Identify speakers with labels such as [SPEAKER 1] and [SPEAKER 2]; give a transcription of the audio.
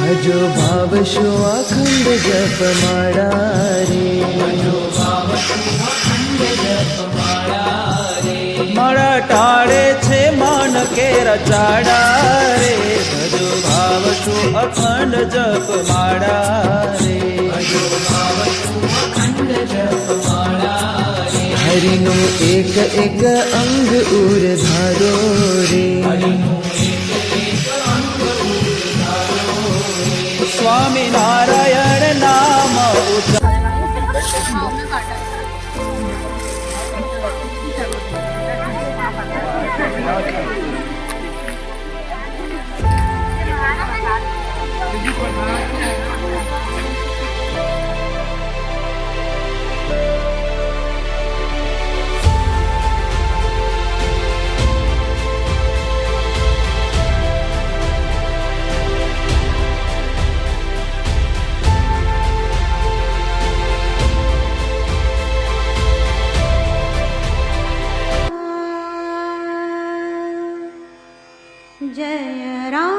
[SPEAKER 1] भजो भाव शो अखंड जप माळा रे, भजो भाव शो अखंड जप माळा रे। माळा टाळे छे मान के रचाड़ा रे, भजो भाव शो अखंड जप माळा रे, भजो भाव शो अखंड जप माळा रे। हरिनो एक एक अंग उर धारो रे, हरिनो स्वामी नारायण नाम
[SPEAKER 2] जय राम